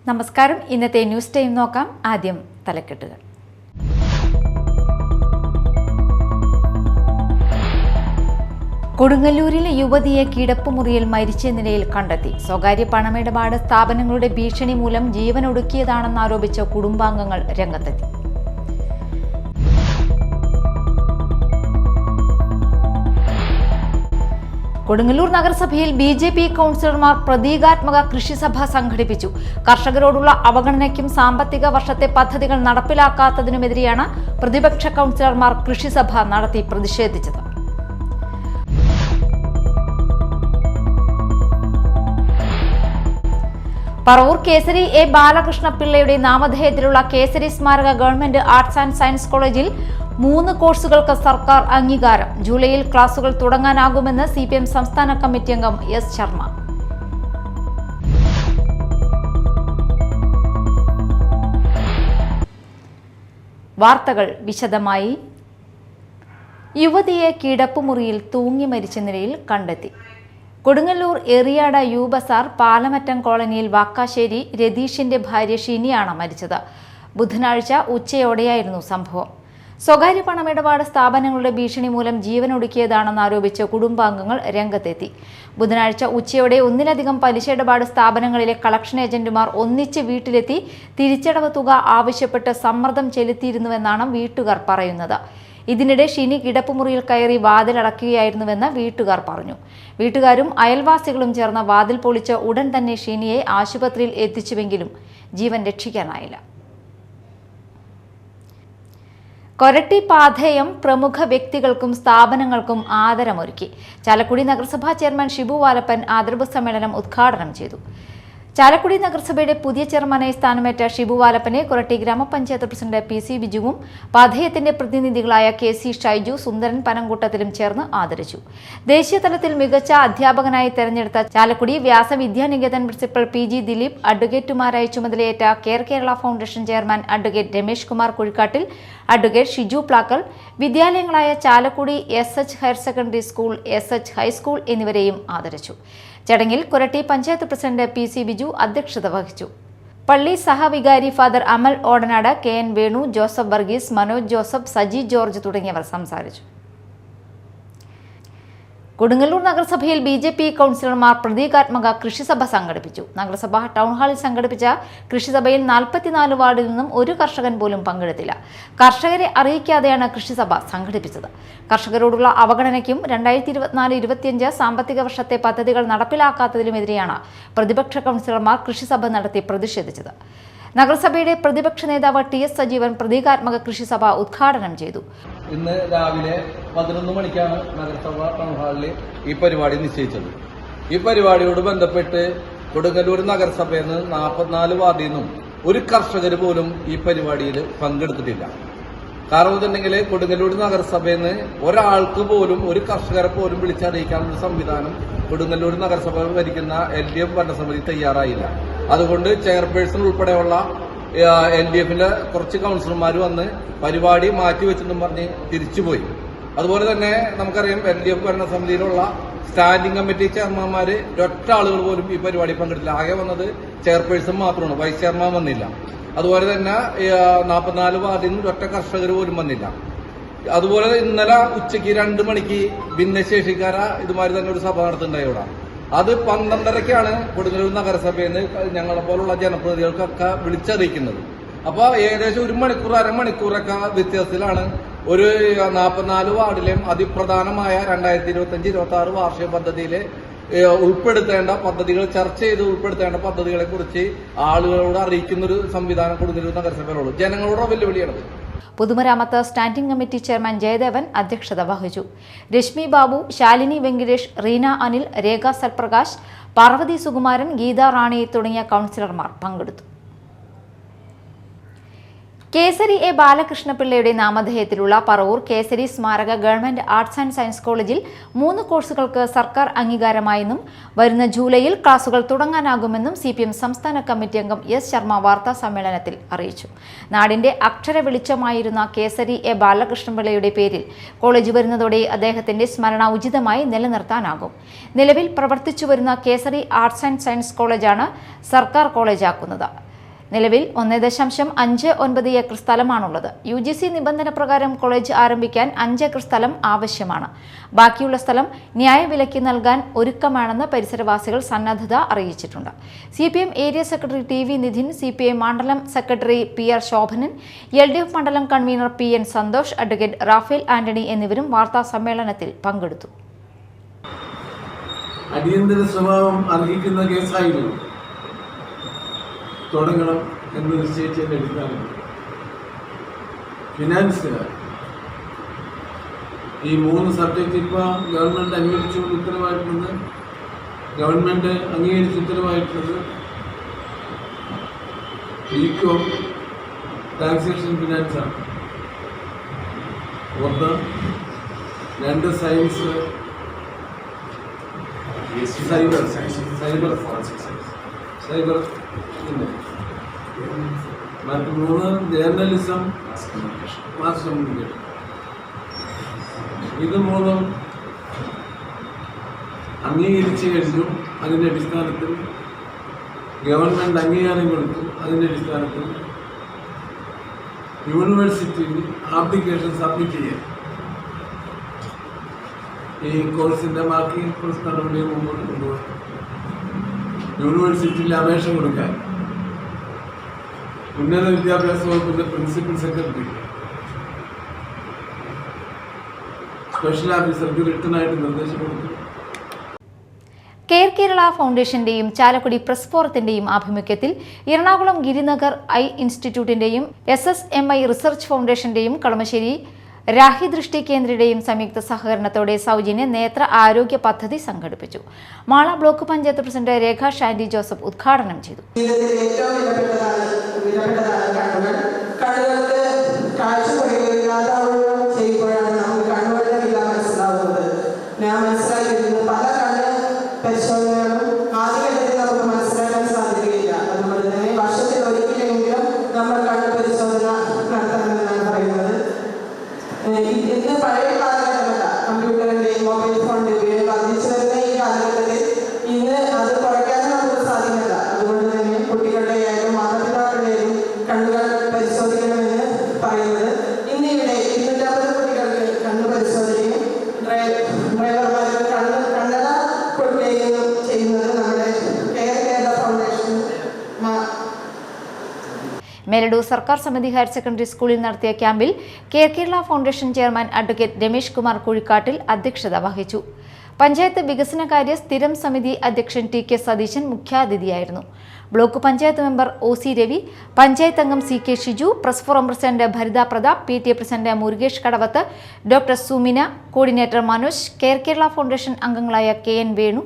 നമസ്കാരം. ഇന്നത്തെ news time നോക്കാം. ആദ്യം തലക്കെട്ടുകൾ. കൊടുങ്ങല്ലൂരിലെ യുവതിയെ കിടപ്പുമുറിയിൽ മരിച്ച നിലയിൽ കണ്ടെത്തി. സ്വകാര്യ പണമിടപാട് സ്ഥാപനങ്ങളുടെ ഭീഷണി മൂലം ജീവനൊടുക്കിയതാണെന്നാരോപിച്ച കുടുംബാംഗങ്ങൾ രംഗത്തെത്തി. കൊടുങ്ങല്ലൂർ നഗരസഭയിൽ BJP കൗൺസിലർമാർ പ്രതീകാത്മക കൃഷിസഭ സംഘടിപ്പിച്ചു. കർഷകരോടുള്ള അവഗണനയ്ക്കും സാമ്പത്തിക വർഷത്തെ പദ്ധതികൾ നടപ്പിലാക്കാത്തതിനുമെതിരെയാണ് പ്രതിപക്ഷ കൗൺസിലർമാർ കൃഷിസഭ നടത്തി പ്രതിഷേധിച്ചത്. പറവൂർ കേസരി A. ബാലകൃഷ്ണപിള്ളയുടെ നാമധേയത്തിലുള്ള കേസരി സ്മാരക ഗവൺമെന്റ് ആർട്സ് ആൻഡ് സയൻസ് കോളേജിൽ 3 കോഴ്സുകൾക്ക് സർക്കാർ അംഗീകാരം. ജൂലൈയിൽ ക്ലാസുകൾ തുടങ്ങാനാകുമെന്ന് CPM സംസ്ഥാന കമ്മിറ്റി അംഗം S. ശർമ്മ. വാർത്തകൾ വിശദമായി. യുവതിയെ കിടപ്പുമുറിയിൽ തൂങ്ങി മരിച്ച നിലയിൽ കണ്ടെത്തി. കൊടുങ്ങല്ലൂർ എറിയാട് യു ബസാർ പാലമറ്റം കോളനിയിൽ വാക്കാശ്ശേരി രതീഷിന്റെ ഭാര്യ ഷിനിയാണ് മരിച്ചത്. ബുധനാഴ്ച ഉച്ചയോടെയായിരുന്നു സംഭവം. സ്വകാര്യ പണമിടപാട് സ്ഥാപനങ്ങളുടെ ഭീഷണി മൂലം ജീവനൊടുക്കിയതാണെന്നാരോപിച്ച് കുടുംബാംഗങ്ങൾ രംഗത്തെത്തി. ബുധനാഴ്ച ഉച്ചയോടെ ഒന്നിലധികം പലിശ ഇടപാട് സ്ഥാപനങ്ങളിലെ കളക്ഷൻ ഏജന്റുമാർ ഒന്നിച്ച് വീട്ടിലെത്തി തിരിച്ചടവ് തുക ആവശ്യപ്പെട്ട് സമ്മർദ്ദം ചെലുത്തിയിരുന്നുവെന്നാണ് വീട്ടുകാർ പറയുന്നത്. ഇതിനിടെ ഷിനി കിടപ്പുമുറിയിൽ കയറി വാതിലടക്കുകയായിരുന്നുവെന്ന് വീട്ടുകാർ പറഞ്ഞു. വീട്ടുകാരും അയൽവാസികളും ചേർന്ന് വാതിൽ പൊളിച്ച് ഉടൻ തന്നെ ഷിനിയെ ആശുപത്രിയിൽ എത്തിച്ചുവെങ്കിലും ജീവൻ രക്ഷിക്കാനായില്ല. കൊരട്ടി പാഥേയം പ്രമുഖ വ്യക്തികൾക്കും സ്ഥാപനങ്ങൾക്കും ആദരമൊരുക്കി. ചാലക്കുടി നഗരസഭാ ചെയർമാൻ ഷിബു വാലപ്പൻ ആദരവ് സമ്മേളനം ഉദ്ഘാടനം ചെയ്തു. ചാലക്കുടി നഗരസഭയുടെ പുതിയ ചെയർമാനായി സ്ഥാനമേറ്റ ഷിബു വാലപ്പനെ കൊരട്ടി ഗ്രാമപഞ്ചായത്ത് പ്രസിഡന്റ് PC ബിജുവും പാഥേയത്തിന്റെ പ്രതിനിധികളായ KC ഷൈജു, സുന്ദരൻ പനങ്കൂട്ടത്തിലും ചേർന്ന് ആദരിച്ചു. ദേശീയ തലത്തിൽ മികച്ച അധ്യാപകനായി തെരഞ്ഞെടുത്ത ചാലക്കുടി വ്യാസവിദ്യാനികേതൻ പ്രിൻസിപ്പൽ PG ദിലീപ്, അഡ്വക്കേറ്റുമാരായി ചുമതലയേറ്റ care Kerala foundation chairman advocate Ramesh Kumar Kuzhikkattil, advocate Shiju Plakkal, വിദ്യാലയങ്ങളായ Chalakudy SH higher secondary school, SH high school എന്നിവരെയും ആദരിച്ചു. ചടങ്ങിൽ കൊരട്ടി പഞ്ചായത്ത് പ്രസിഡന്റ് PC ബിജു അധ്യക്ഷത വഹിച്ചു. പള്ളി സഹവികാരി father Amal Odanad, KN Venu, Joseph Varghese, Manoj Joseph, Saji George തുടങ്ങിയവർ സംസാരിച്ചു. കൊടുങ്ങല്ലൂർ നഗരസഭയിൽ BJP കൗൺസിലർമാർ പ്രതീകാത്മക കൃഷിസഭ സംഘടിപ്പിച്ചു. നഗരസഭ ടൗൺഹാളിൽ സംഘടിപ്പിച്ച കൃഷിസഭയിൽ 44 വാർഡിൽ നിന്നും ഒരു കർഷകൻ പോലും പങ്കെടുത്തില്ല. കർഷകരെ അറിയിക്കാതെയാണ് കൃഷിസഭ സംഘടിപ്പിച്ചത്. കർഷകരോടുള്ള അവഗണനയ്ക്കും 2024-25 സാമ്പത്തിക വർഷത്തെ പദ്ധതികൾ നടപ്പിലാക്കാത്തതിനുമെതിരെയാണ് പ്രതിപക്ഷ കൗൺസിലർമാർ കൃഷിസഭ നടത്തി പ്രതിഷേധിച്ചത്. നഗരസഭയുടെ പ്രതിപക്ഷ നേതാവ് TS സജീവൻ പ്രതീകാത്മക കൃഷിസഭ ഉദ്ഘാടനം ചെയ്തു. ഇന്ന് രാവിലെ 11 മണിക്കാണ് നഗരസഭ ടൗൺ ഹാളിൽ ഈ പരിപാടി നിശ്ചയിച്ചത്. ഈ പരിപാടിയോട് ബന്ധപ്പെട്ട് കൊടുങ്ങല്ലൂർ നഗരസഭയിൽ നിന്ന് 44 വാർഡിൽ നിന്നും ഒരു കർഷകർ പോലും ഈ പരിപാടിയിൽ പങ്കെടുത്തിട്ടില്ല. കാരണം എന്നുണ്ടെങ്കിൽ കൊടുങ്ങല്ലൂർ നഗരസഭയിൽ നിന്ന് ഒരാൾക്ക് പോലും, ഒരു കർഷകരെ പോലും വിളിച്ചറിയിക്കാനുള്ള സംവിധാനം കൊടുങ്ങല്ലൂർ നഗരസഭ ഭരിക്കുന്ന LDF ഭരണസമിതി തയ്യാറായില്ല. അതുകൊണ്ട് ചെയർപേഴ്സൺ ഉൾപ്പെടെയുള്ള LDFന്റെ കുറച്ച് കൗൺസിലർമാർ വന്ന് പരിപാടി മാറ്റിവെച്ചെന്നും പറഞ്ഞ് തിരിച്ചുപോയി. അതുപോലെ തന്നെ നമുക്കറിയാം LDF ഭരണസമിതിയിലുള്ള സ്റ്റാൻഡിംഗ് കമ്മിറ്റി ചെയർമാൻമാര് ഒറ്റ ആളുകൾ പോലും ഈ പരിപാടി പങ്കെടുത്തില്ല. ആകെ വന്നത് ചെയർപേഴ്സൺ മാത്രമാണ്, വൈസ് ചെയർമാൻ വന്നില്ല. അതുപോലെ തന്നെ 44 വാർഡിൽ നിന്ന് ഒറ്റ കർഷകർ പോലും വന്നില്ല. അതുപോലെ ഇന്നലെ ഉച്ചയ്ക്ക് 2 മണിക്ക് ഭിന്നശേഷിക്കാര ഇതുമാതിരി തന്നെ ഒരു സഭ നടത്തുന്നുണ്ടായി ഇവിടെ. അത് 12:30ക്കാണ് കൊടുങ്ങല്ലൂർ നഗരസഭയിൽ നിന്ന് ഞങ്ങളെ പോലുള്ള ജനപ്രതിനിധികൾക്കൊക്കെ വിളിച്ചറിയിക്കുന്നത്. അപ്പൊ ഏകദേശം 1 മണിക്കൂർ, അരമണിക്കൂറൊക്കെ വ്യത്യാസത്തിലാണ് ഒരു 44 വാർഡിലെയും അതിപ്രധാനമായ 2025-26 വാർഷിക പദ്ധതിയിലെ ഉൾപ്പെടുത്തേണ്ട പദ്ധതികൾ ചർച്ച ചെയ്ത് ഉൾപ്പെടുത്തേണ്ട പദ്ധതികളെ കുറിച്ച് ആളുകളോട് അറിയിക്കുന്നൊരു സംവിധാനം കൊടുങ്ങല്ലൂർ നഗരസഭയിലുള്ളൂ. ജനങ്ങളോട് വെല്ലുവിളിയാണ്. പൊതുമരാമത്ത് സ്റ്റാൻഡിംഗ് കമ്മിറ്റി ചെയർമാൻ ജയദേവൻ അധ്യക്ഷത വഹിച്ചു. രശ്മി ബാബു, ശാലിനി വെങ്കിടേഷ്, റീന അനിൽ, രേഖ സൽപ്രകാശ്, പാർവതി സുകുമാരൻ, ഗീത റാണി തുടങ്ങിയ കൗൺസിലർമാർ പങ്കെടുത്തു. കേസരി A. ബാലകൃഷ്ണപിള്ളയുടെ നാമധേയത്തിലുള്ള പറവൂർ കേസരി സ്മാരക ഗവൺമെന്റ് ആർട്സ് ആൻഡ് സയൻസ് കോളേജിൽ 3 കോഴ്സുകൾക്ക് സർക്കാർ അംഗീകാരമായെന്നും വരുന്ന ജൂലൈയിൽ ക്ലാസുകൾ തുടങ്ങാനാകുമെന്നും CPM സംസ്ഥാന കമ്മിറ്റി അംഗം S. ശർമ്മ വാർത്താ സമ്മേളനത്തിൽ അറിയിച്ചു. നാടിന്റെ അക്ഷര വെളിച്ചമായിരുന്ന കേസരി A. ബാലകൃഷ്ണപിള്ളയുടെ പേരിൽ കോളേജ് വരുന്നതോടെ അദ്ദേഹത്തിന്റെ സ്മരണ ഉചിതമായി നിലനിർത്താനാകും. നിലവിൽ പ്രവർത്തിച്ചുവരുന്ന കേസരി ആർട്സ് ആൻഡ് സയൻസ് കോളേജാണ് സർക്കാർ കോളേജാക്കുന്നത്. നിലവിൽ 1.59 ഏക്കർ സ്ഥലമാണുള്ളത്. UGC നിബന്ധന പ്രകാരം കോളേജ് ആരംഭിക്കാൻ 5 ഏക്കർ സ്ഥലം ആവശ്യമാണ്. ബാക്കിയുള്ള സ്ഥലം ന്യായവിലയ്ക്ക് നൽകാൻ ഒരുക്കമാണെന്ന് പരിസരവാസികൾ സന്നദ്ധത അറിയിച്ചിട്ടുണ്ട്. CPM area secretary TV Nidhin, CPI മണ്ഡലം സെക്രട്ടറി PR ശോഭനൻ, LDF മണ്ഡലം convener PN Santhosh, advocate Raphael Antony എന്നിവരും വാർത്താ സമ്മേളനത്തിൽ പങ്കെടുത്തു. അടിയന്തര സ്വഭാവം അർഹിക്കുന്ന കേസായിരുന്നു തുടങ്ങണം എന്ന് നിശ്ചയിച്ചതിന്റെ അടിസ്ഥാനത്തിൽ ഫിനാൻസുകാർ ഈ 3 സബ്ജക്റ്റ് ഇപ്പോൾ ഗവൺമെൻറ് അനുവദിച്ചുകൊണ്ട് ഉത്തരവായിട്ടുള്ളത്, ഗവൺമെൻറ് അംഗീകരിച്ച് ഉത്തരവായിട്ടുള്ളത് BCom ടാക്സേഷൻ ഫിനാൻസാണ്. 2 സയൻസ്, സൈബർ മറ്റ് 3 ജേർണലിസം, മാസ് കമ്മ്യൂണിക്കേഷൻ. ഇത് 3 അംഗീകരിച്ചു കഴിഞ്ഞു. അതിൻ്റെ അടിസ്ഥാനത്തിൽ ഗവൺമെൻറ് അംഗീകാരം കൊടുത്തു. അതിൻ്റെ അടിസ്ഥാനത്തിൽ യൂണിവേഴ്സിറ്റിയിൽ ആപ്ലിക്കേഷൻ സബ്മിറ്റ് ചെയ്യാം. ഈ കോഴ്സിൻ്റെ ബാക്കി കോഴ്സ് നടപടിയെ മുമ്പോട്ട് കൊണ്ടുപോകാൻ യൂണിവേഴ്സിറ്റിയിൽ അപേക്ഷ കൊടുക്കാൻ ഉന്നത വിദ്യാഭ്യാസ വകുപ്പിൻ്റെ പ്രിൻസിപ്പൽ സെക്രട്ടറി സ്പെഷ്യൽ ഓഫീസർക്ക് റിട്ടേണായിട്ട് നിർദ്ദേശം കൊടുത്തു. കെയർ കേരള ഫൗണ്ടേഷന്റെയും ചാലക്കുടി പ്രസ് ഫോറത്തിന്റെയും ആഭിമുഖ്യത്തിൽ എറണാകുളം ഗിരിനഗർ ഐ ഇൻസ്റ്റിറ്റ്യൂട്ടിന്റെയും SSMI റിസർച്ച് ഫൗണ്ടേഷന്റെയും കളമശ്ശേരി രാഹി ദൃഷ്ടി കേന്ദ്രയുടെയും സംയുക്ത സഹകരണത്തോടെ സൗജന്യ നേത്ര ആരോഗ്യ പദ്ധതി സംഘടിപ്പിച്ചു. Mala block panchayat president Rekha Shandy Joseph ഉദ്ഘാടനം ചെയ്തു. ഇന്ന് പഴയ കാലഘട്ടമല്ല, കമ്പ്യൂട്ടറിന്റെയും മൊബൈൽ ഫോണിന്റെ ഉപയോഗം വർദ്ധിച്ചു വരുന്ന ഈ കാലഘട്ടത്തിൽ ഇന്ന് അത് കുറയ്ക്കാനും നമുക്ക് സാധ്യമല്ല. അതുകൊണ്ട് തന്നെ കുട്ടികളുടെയായാലും മാതാപിതാക്കളുടെയും കണ്ണുകൾ പരിശോധിക്കണമെന്ന് പറയുന്നത്. ഇന്ന് ഇവിടെ 250 കുട്ടികൾക്ക് കണ്ണു പരിശോധനയും ഡ്രൈവർമാർക്ക് കണ്ണട കൊടുക്കുകയും ചെയ്യുന്നത് നമ്മുടെ കെയർ കേരള ഫൗണ്ടേഷൻ. മേലടൂർ സർക്കാർ സമിതി ഹയർ സെക്കൻഡറി സ്കൂളിൽ നടത്തിയ ക്യാമ്പിൽ care Kerala foundation chairman advocate Ramesh Kumar Kuzhikkattil അധ്യക്ഷത വഹിച്ചു. പഞ്ചായത്ത് വികസനകാര്യ സ്ഥിരം സമിതി അധ്യക്ഷൻ TK സതീശൻ മുഖ്യാതിഥിയായിരുന്നു. Block panchayat member OC Ravi, panchayat അംഗം CK Shiju, press forum president Bharitha Prathap, PTA president Murukesh Kadavath, doctor Sumina, coordinator Manoj, care Kerala foundation അംഗങ്ങളായ KN Venu,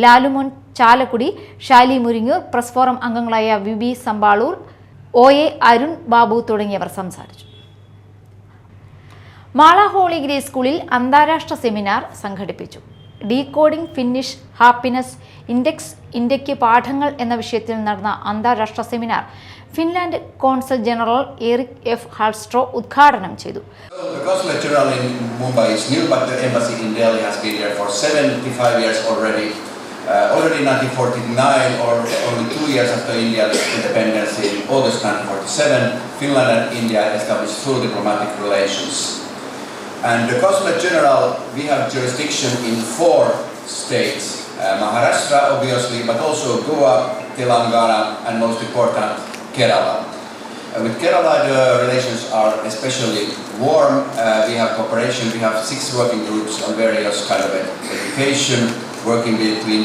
Lalumon Chalakudy, Shali Muringoor, press forum അംഗങ്ങളായ VB സമ്പാളൂർ, OA അരുൺ ബാബു തുടങ്ങിയവർ സംസാരിച്ചു. മാള ഹോളിഗിരി സ്കൂളിൽ അന്താരാഷ്ട്ര സെമിനാർ സംഘടിപ്പിച്ചു. ഡീകോഡിംഗ് ഫിന്നിഷ് ഹാപ്പിനെസ് ഇൻഡെക്സ് ഇന്ത്യയ്ക്ക് പാഠങ്ങൾ എന്ന വിഷയത്തിൽ നടന്ന അന്താരാഷ്ട്ര seminar Finland consul general Erik F. Hallstrom ഉദ്ഘാടനം ചെയ്തു. The consulate general in Mumbai is new, but the embassy in Delhi has been there for 75 years already. Already in 1949, or only 2 years after India's independence in August 1947, Finland and India established full diplomatic relations. And the Consulate General, we have jurisdiction in 4 states, Maharashtra obviously, but also Goa, Telangana, and most important, Kerala. With Kerala, the relations are especially warm. We have cooperation. We have 6 working groups on various kind of education, working between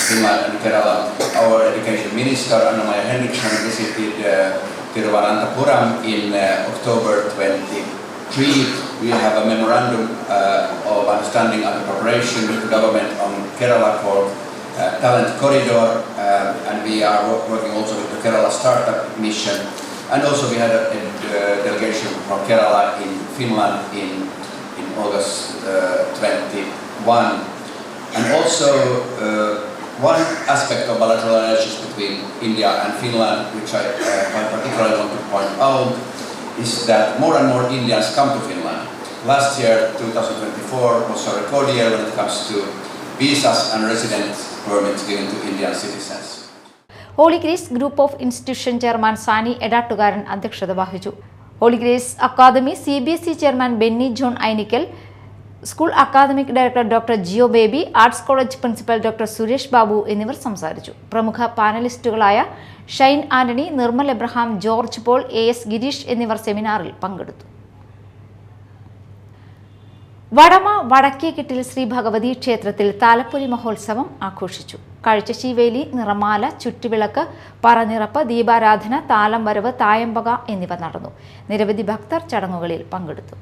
Finland and Kerala. Our education minister, Anna-Maja Henriksson, visited Thiruvananthapuram in October 23. We have a memorandum of understanding and cooperation with the government on Kerala called Talent Corridor, and we are working also with the Kerala Startup Mission. And also we had a delegation from Kerala in Finland in August 21. And also one aspect of bilateral relations between India and Finland, which I particularly want to point out, is that more and more Indians come to Finland. Last year, 2024, was a record year when it comes to visas and residence permits given to Indian citizens. Holy grace group of institution chairman Sani Edattukaran അധ്യക്ഷത വഹിച്ചു. Holy grace academy CBSE chairman Benny John Ainikkal, school academic director doctor Jio Baby, arts college principal doctor Suresh Babu എന്നിവർ സംസാരിച്ചു. പ്രമുഖ പാനലിസ്റ്റുകളായ Shine Antony, Nirmal Abraham, George Paul, AS Girish എന്നിവർ സെമിനാറിൽ പങ്കെടുത്തു. വടമ വടക്കേക്കെട്ടിൽ ശ്രീ ഭഗവതി ക്ഷേത്രത്തിൽ താലപ്പൊലി മഹോത്സവം ആഘോഷിച്ചു. കാഴ്ചശീവേലി, നിറമാല, ചുറ്റുവിളക്ക്, പറനിറപ്പ്, ദീപാരാധന, താലം വരവ്, തായമ്പക എന്നിവ നടന്നു. നിരവധി ഭക്തർ ചടങ്ങുകളിൽ പങ്കെടുത്തു.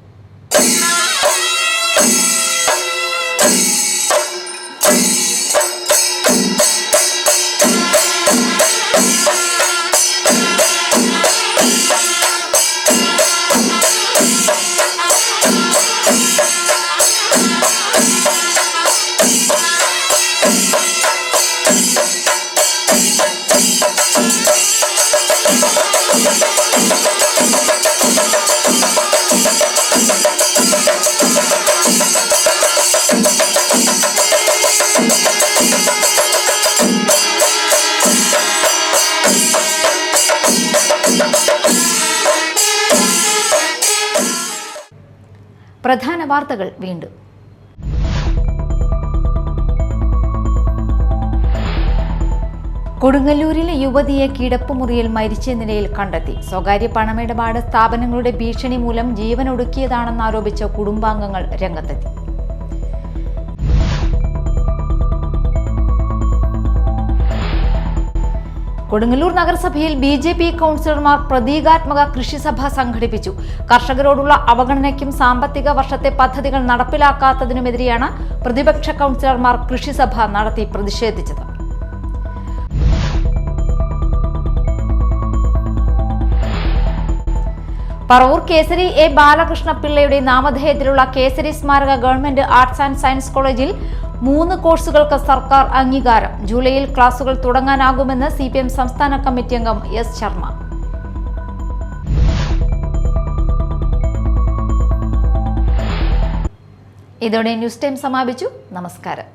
പ്രധാന വാർത്തകൾ വീണ്ടും. കൊടുങ്ങല്ലൂരിലെ യുവതിയെ കിടപ്പുമുറിയിൽ മരിച്ച നിലയിൽ കണ്ടെത്തി. സ്വകാര്യ പണമിടപാട് സ്ഥാപനങ്ങളുടെ ഭീഷണി മൂലം ജീവനൊടുക്കിയതാണെന്നാരോപിച്ച കുടുംബാംഗങ്ങൾ രംഗത്തെത്തി. കൊടുങ്ങല്ലൂർ നഗരസഭയിൽ BJP കൗൺസിലർമാർ പ്രതീകാത്മക കൃഷിസഭ സംഘടിപ്പിച്ചു. കർഷകരോടുള്ള അവഗണനയ്ക്കും സാമ്പത്തിക വർഷത്തെ പദ്ധതികൾ നടപ്പിലാക്കാത്തതിനുമെതിരെയാണ് പ്രതിപക്ഷ കൗൺസിലർമാർ കൃഷിസഭ നടത്തി പ്രതിഷേധിച്ചത്. പറവൂർ കേസരി A. ബാലകൃഷ്ണപിള്ളയുടെ നാമധേയത്തിലുള്ള കേസരി സ്മാരക ഗവൺമെന്റ് ആർട്സ് ആൻഡ് സയൻസ് കോളേജിൽ 3 കോഴ്സുകൾക്ക് സർക്കാർ അംഗീകാരം. ജൂലൈയിൽ ക്ലാസുകൾ തുടങ്ങാനാകുമെന്ന് CPM സംസ്ഥാന കമ്മിറ്റി അംഗം S. ശർമ്മ. ഇതോടെ ന്യൂസ് ടൈം സമാപിച്ചു. നമസ്കാരം.